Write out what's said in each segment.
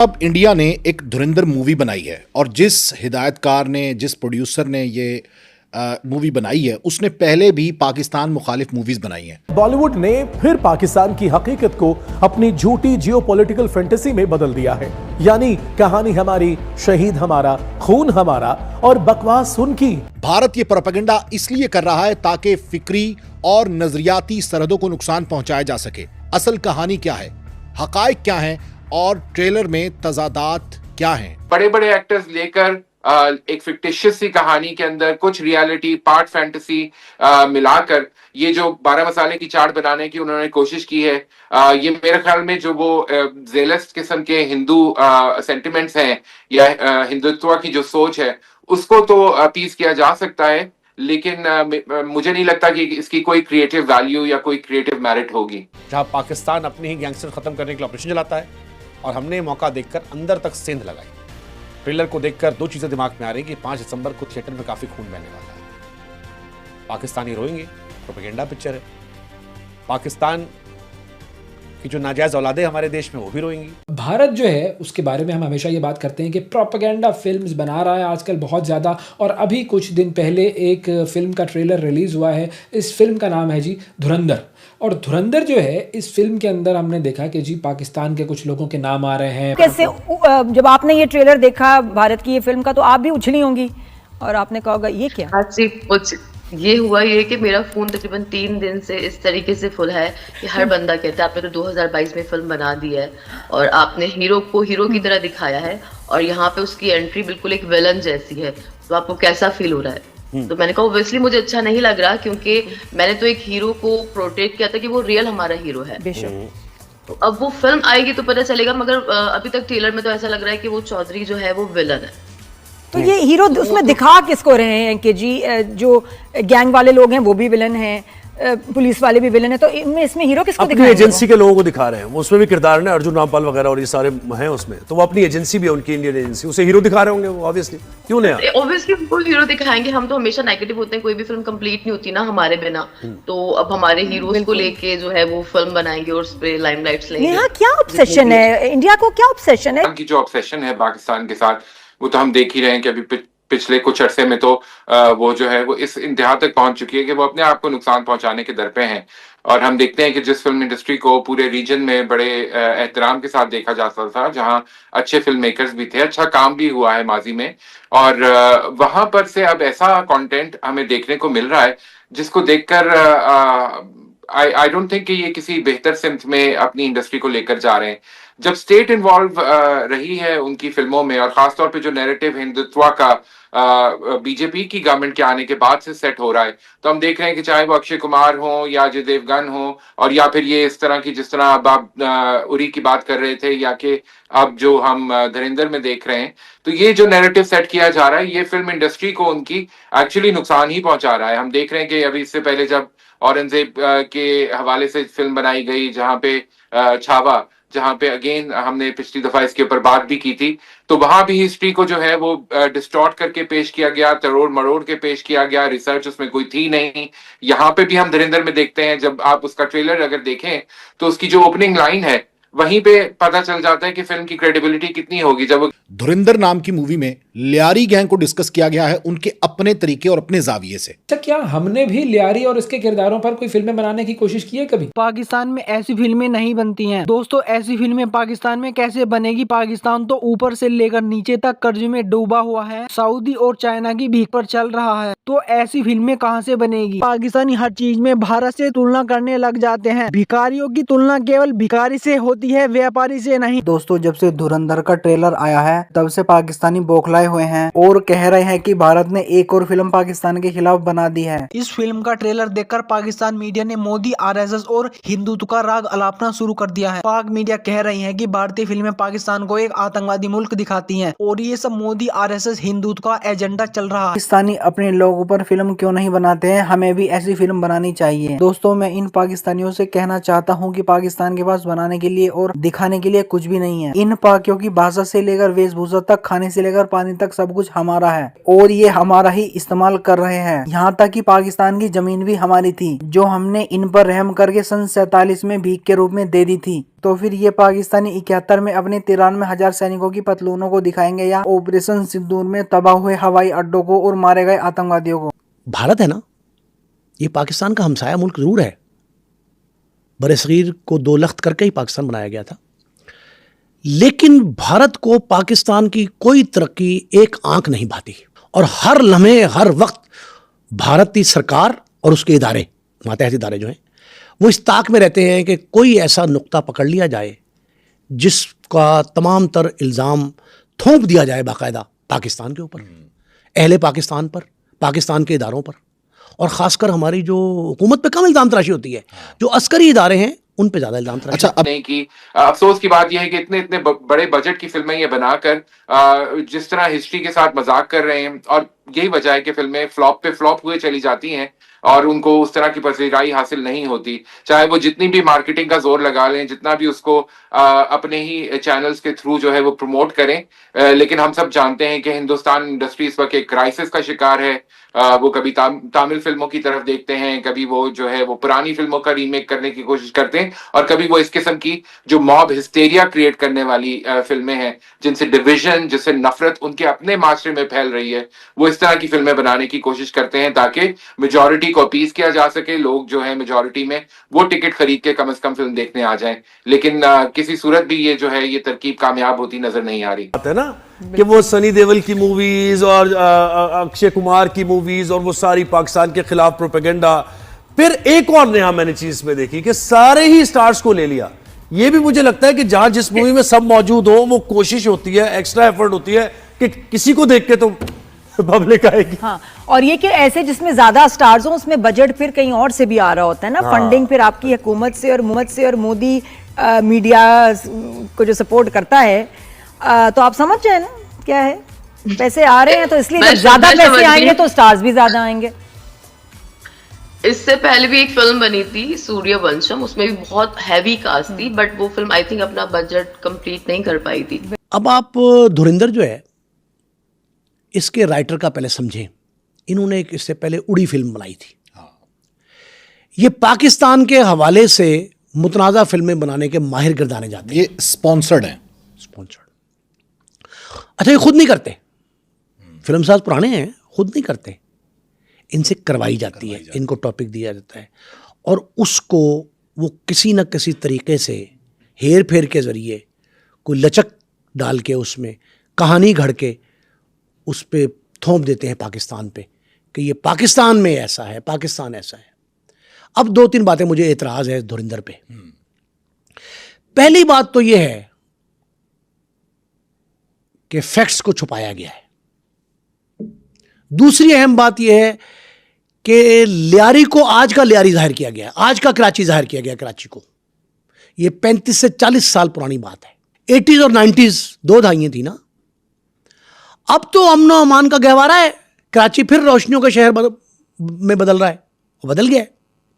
अब इंडिया ने एक धुरंधर मूवी बनाई है और जिस हिदायतकार ने जिस प्रोड्यूसर ने ये मूवी बनाई है उसने पहले भी पाकिस्तान मुखालिफ मूवीज बनाई हैं। बॉलीवुड ने फिर पाकिस्तान की हकीकत को अपनी झूठी जियोपॉलिटिकल फैंटेसी में बदल दिया है। यानी कहानी हमारी, शहीद हमारा, खून हमारा और बकवास उनकी। भारत ये प्रोपेगेंडा इसलिए कर रहा है ताकि फिक्री और नजरियाती सरहदों को नुकसान पहुंचाया जा सके। असल कहानी क्या है, हकायक क्या है और ट्रेलर में तजादात क्या हैं। बड़े बड़े एक्टर्स लेकर एक फिक्टिशियस सी कहानी के अंदर कुछ रियलिटी पार्ट फैंटेसी मिलाकर ये जो 12 मसाले की चाट बनाने की उन्होंने कोशिश की है, ये मेरे ख्याल में जो वो जेलस किस्म के हिंदू सेंटिमेंट्स हैं या हिंदुत्व की जो सोच है उसको तो अपीज किया जा सकता है, लेकिन मुझे नहीं लगता कि इसकी कोई क्रिएटिव वैल्यू या कोई क्रिएटिव मेरिट होगी। जहां पाकिस्तान अपने ही गैंगस्टर खत्म करने के लिए ऑपरेशन चलाता है और हमने मौका देखकर अंदर तक सेंध लगाई। ट्रेलर को देखकर दो चीजें दिमाग में आ रही कि 5 दिसंबर को थिएटर में काफी खून बहने वाला है। पाकिस्तानी रोएंगे, प्रोपेगेंडा पिक्चर है। पाकिस्तान की जो नाजायज औलादे हमारे देश में वो भी रोएंगी। भारत जो है उसके बारे में हम हमेशा ये बात करते हैं कि प्रोपेगेंडा फिल्म्स बना रहा है आजकल बहुत ज़्यादा। और अभी कुछ दिन पहले एक फिल्म का ट्रेलर रिलीज़ हुआ है। इस फिल्म का नाम है जी धुरंधर। और धुरंधर जो है इस फिल्म के अंदर हमने देखा कि जी पाकिस्तान के कुछ लोगों के नाम आ रहे हैं। कैसे जब आपने ये ट्रेलर देखा भारत की ये फिल्म का तो आप भी उछली होंगी और आपने कहा होगा ये क्या। आज से कुछ ये हुआ ये कि मेरा फोन तकरीबन 3 दिन से इस तरीके से फुल है कि हर बंदा कहता है आपने तो 2022 में फिल्म बना दी है और आपने हीरो को हीरो की तरह दिखाया है और यहाँ पे उसकी एंट्री बिल्कुल एक विलन जैसी है, तो आपको कैसा फील हो रहा है। तो मैंने कहा ऑब्वियसली मुझे अच्छा नहीं लग रहा क्योंकि मैंने तो एक हीरो को प्रोटेक्ट किया था कि वो रियल हमारा हीरो है। तो अब वो फिल्म आएगी तो पता चलेगा, मगर अभी तक ट्रेलर में तो ऐसा लग रहा है कि वो चौधरी जो है वो विलन है। तो ये हीरो उसमें दिखा किसको रहे हैं कि जी जो गैंग वाले लोग हैं वो भी विलन हैं, पुलिस वाले भी विलन है, तो इसमें हीरो किसको दिखा रहे हैं? एजेंसी के लोगों को दिखा रहे हैं। वो उसमें भी किरदार है, अर्जुन रामपाल वगैरह और ये सारे हैं उसमें, तो वो अपनी एजेंसी भी है उनकी, इंडियन एजेंसी, उसे हीरो दिखा रहे होंगे वो ऑब्वियसली। क्यों नहीं? ऑब्वियसली उनको हीरो दिखाएंगे। हम तो हमेशा नेगेटिव होते हैं, कोई भी फिल्म कंप्लीट नहीं होती ना हमारे बिना। तो अब हमारे हीरोज को लेके जो है वो फिल्म बनाएंगे और उस पे लाइमलाइट्स लेंगे। यहाँ क्या ऑब्सेशन है, इंडिया को क्या ऑब्सेशन है? की जो ऑब्सेशन है पाकिस्तान के साथ वो तो हम देख ही रहे हैं कि अभी पिछले कुछ अरसे में तो वो जो है वो इस इंतहा तक पहुंच चुकी है कि वो अपने आप को नुकसान पहुंचाने के दर पे हैं। और हम देखते हैं कि जिस फिल्म इंडस्ट्री को पूरे रीजन में बड़े एहतराम के साथ देखा जाता था, जहां अच्छे फिल्म मेकर्स भी थे, अच्छा काम भी हुआ है माजी में, और वहां पर से अब ऐसा कंटेंट हमें देखने को मिल रहा है जिसको देखकर आई डोंट थिंक कि ये किसी बेहतर सिमत में अपनी इंडस्ट्री को लेकर जा रहे हैं। जब स्टेट इन्वॉल्व रही है उनकी फिल्मों में, और खासतौर पे जो नैरेटिव हिंदुत्व का बीजेपी की गवर्नमेंट के आने के बाद से सेट हो रहा है, तो हम देख रहे हैं कि चाहे वो अक्षय कुमार हो या अजय देवगन हो, और या फिर ये इस तरह की जिस तरह अब आप उरी की बात कर रहे थे, या कि अब जो हम धुरंधर में देख रहे हैं, तो ये जो नैरेटिव सेट किया जा रहा है ये फिल्म इंडस्ट्री को उनकी एक्चुअली नुकसान ही पहुंचा रहा है। हम देख रहे हैं कि अभी इससे पहले जब औरंगजेब के हवाले से फिल्म बनाई गई, जहां पे छावा, जहां पे अगेन हमने पिछली दफा इसके ऊपर बात भी की थी, तो वहां भी हिस्ट्री को जो है वो डिस्टॉर्ट करके पेश किया गया, तरोड़ मरोड़ के पेश किया गया, रिसर्च उसमें कोई थी नहीं। यहाँ पे भी हम धुरंधर में देखते हैं, जब आप उसका ट्रेलर अगर देखें तो उसकी जो ओपनिंग लाइन है वहीं पे पता चल जाता है कि फिल्म की क्रेडिबिलिटी कितनी होगी। जब धुरंधर नाम की मूवी में लियारी गैंग को डिस्कस किया गया है उनके अपने तरीके और अपने जाविये से। अच्छा, क्या हमने भी लियारी और इसके किरदारों पर कोई फिल्में बनाने की कोशिश की है कभी? पाकिस्तान में ऐसी फिल्में नहीं बनती हैं दोस्तों। ऐसी फिल्में पाकिस्तान में कैसे बनेगी? पाकिस्तान तो ऊपर से लेकर नीचे तक कर्ज में डूबा हुआ है, सऊदी और चाइना की भीख पर चल रहा है, तो ऐसी फिल्में कहाँ से बनेगी? पाकिस्तानी हर चीज में भारत से तुलना करने लग जाते हैं। भिखारियों की तुलना केवल भिखारी से होती है, व्यापारी से नहीं। दोस्तों, जब से धुरंधर का ट्रेलर आया है तब से पाकिस्तानी बौखलाए हुए हैं और कह रहे हैं कि भारत ने एक और फिल्म पाकिस्तान के खिलाफ बना दी है। इस फिल्म का ट्रेलर देखकर पाकिस्तान मीडिया ने मोदी, आरएसएस और हिंदुत्व का राग अलापना शुरू कर दिया है। पाक मीडिया कह रही है कि भारतीय फिल्में पाकिस्तान को एक आतंकवादी मुल्क दिखाती हैं और ये सब मोदी, आरएसएस, हिंदुत्व का एजेंडा चल रहा है। पाकिस्तानी अपने लोगों पर फिल्म क्यों नहीं बनाते हैं? हमें भी ऐसी फिल्म बनानी चाहिए। दोस्तों, मैं इन पाकिस्तानियों से कहना चाहता हूँ कि पाकिस्तान के पास बनाने के लिए और दिखाने के लिए कुछ भी नहीं है। इन पाकियों की भाषा से लेकर वेशभूषा तक, खाने से लेकर पानी तक सब कुछ हमारा है और ये हमारा ही इस्तेमाल कर रहे हैं। यहाँ तक कि पाकिस्तान की जमीन भी हमारी थी जो हमने इन पर रहम करके सन 47 में भीख के रूप में दे दी थी। तो फिर ये पाकिस्तानी 71 में अपने 93,000 सैनिकों की पतलूनों को दिखाएंगे या ऑपरेशन सिंदूर में तबाह हुए हवाई अड्डों को और मारे गए आतंकवादियों को। भारत है ना, ये पाकिस्तान का हमसाया मुल्क जरूर है। बरसगीर को 2 लख्त करके ही पाकिस्तान बनाया गया था, लेकिन भारत को पाकिस्तान की कोई तरक्की एक आंख नहीं भाती और हर लम्हे हर वक्त भारत की सरकार और उसके इदारे, मातहत इदारे जो हैं, वो इस ताक में रहते हैं कि कोई ऐसा नुक्ता पकड़ लिया जाए जिसका तमाम तर इल्ज़ाम थोप दिया जाए बाकायदा पाकिस्तान के ऊपर, अहले पाकिस्तान पर, पाकिस्तान के इदारों पर, और ख़ासकर हमारी जो हुकूमत पे कम इल्ज़ाम तराशी होती है, जो अस्करी इदारे हैं उन पे ज़्यादा इल्ज़ाम तराशी। अच्छा, अब नहीं कि अफसोस की बात यह है कि इतने इतने बड़े बजट की फिल्में ये बनाकर जिस तरह हिस्ट्री के साथ मजाक कर रहे हैं, और यही वजह है कि फिल्में फ्लॉप पे फ्लॉप हुए चली जाती हैं और उनको उस तरह की पसंदीदाई हासिल नहीं होती, चाहे वो जितनी भी मार्केटिंग का जोर लगा लें, जितना भी उसको अपने ही चैनल्स के थ्रू जो है वो प्रमोट करें, लेकिन हम सब जानते हैं कि हिंदुस्तान इंडस्ट्री इस वक्त एक क्राइसिस का शिकार है। वो कभी तमिल फिल्मों की तरफ देखते हैं, कभी वो जो है वो पुरानी फिल्मों का रीमेक करने की कोशिश करते हैं, और कभी वो इस किस्म की जो मॉब हिस्टेरिया क्रिएट करने वाली फिल्में हैं, जिनसे डिविजन, जिससे नफरत उनके अपने माशरे में फैल रही है, वो इस तरह की फिल्में बनाने की कोशिश करते हैं ताकि मेजॉरिटी को अपीज किया जा सके, लोग जो है मेजॉरिटी में वो टिकट खरीद के कम से कम फिल्म देखने आ जाएं। लेकिन किसी सूरत भी ये जो है ये तरकीब कामयाब होती नजर नहीं आ रही। बात है ना कि वो सनी देओल की मूवीज और अक्षय कुमार की मूवीज और वो सारी पाकिस्तान के खिलाफ प्रोपेगेंडा। फिर एक और नया मैंने चीज में देखी कि सारे ही स्टार्स को ले लिया। ये भी मुझे लगता है कि जहां जिस मूवी में सब मौजूद हो, वो कोशिश होती है, एक्स्ट्रा एफर्ट होती है कि किसी को देख के तो पब्लिक आएगी। हाँ, और ये कि ऐसे जिसमें ज्यादा स्टार्स हो उसमें बजट फिर कहीं और से भी आ रहा होता है ना। फंडिंग फिर आपकी हुकूमत से और मोदी मीडिया को जो सपोर्ट करता है, तो आप समझ जाए ना क्या है, पैसे आ रहे हैं तो इसलिए जब ज्यादा पैसे आएंगे तो स्टार्स भी ज्यादा आएंगे। इससे पहले भी एक फिल्म बनी थी सूर्यवंशम, उसमें भी बहुत हैवी कास्ट थी, बट वो फिल्म आई थिंक अपना बजट कंप्लीट नहीं कर पाई थी। अब आप धुरंधर जो है इसके राइटर का पहले समझें। इन्होंने एक इससे पहले उड़ी फिल्म बनाई थी। ये पाकिस्तान के हवाले से मुतनाज़ा फिल्में बनाने के माहिर गिरदाने जाते हैं। ये स्पॉन्सर्ड हैं। स्पॉन्सर्ड, अच्छा, ये खुद नहीं करते, फिल्म साज पुराने हैं, खुद नहीं करते, इनसे करवाई जाती है, इनको टॉपिक दिया जाता है और उसको वो किसी न किसी तरीके से हेर फेर के ज़रिए कोई लचक डाल के उसमें कहानी घड़ के उस पे थोप देते हैं पाकिस्तान पे कि ये पाकिस्तान में ऐसा है, पाकिस्तान ऐसा है। अब 2-3 बातें मुझे एतराज़ है धुरंधर पे। पहली बात तो ये है कि फैक्ट्स को छुपाया गया है। दूसरी अहम बात यह है कि लियारी को आज का लियारी जाहिर किया गया, आज का कराची जाहिर किया गया कराची को। यह 35 से 40 साल पुरानी बात है। 80s और 90s 2 दहाइयां थी ना। अब तो अमन और अमान का गहवारा है, कराची फिर रोशनियों का शहर में बदल रहा है, वो बदल गया है।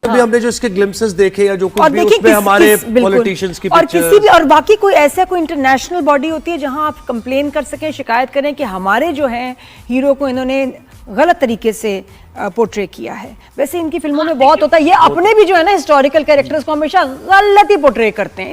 अभी हमने जो इसके ग्लिम्पसेस देखे या जो कुछ भी उसमें हमारे पॉलिटिशियंस की और किसी भी और बाकी कोई ऐसा कोई इंटरनेशनल बॉडी होती है जहां आप कंप्लेन कर सकें, शिकायत करें कि हमारे जो हैं हीरो को इन्होंने गलत तरीके से पोर्ट्रे किया है। वैसे इनकी फिल्मों में बहुत होता है, ये अपने भी जो है ना हिस्टोरिकल कैरेक्टर्स को हमेशा गलत ही पोर्ट्रे करते हैं।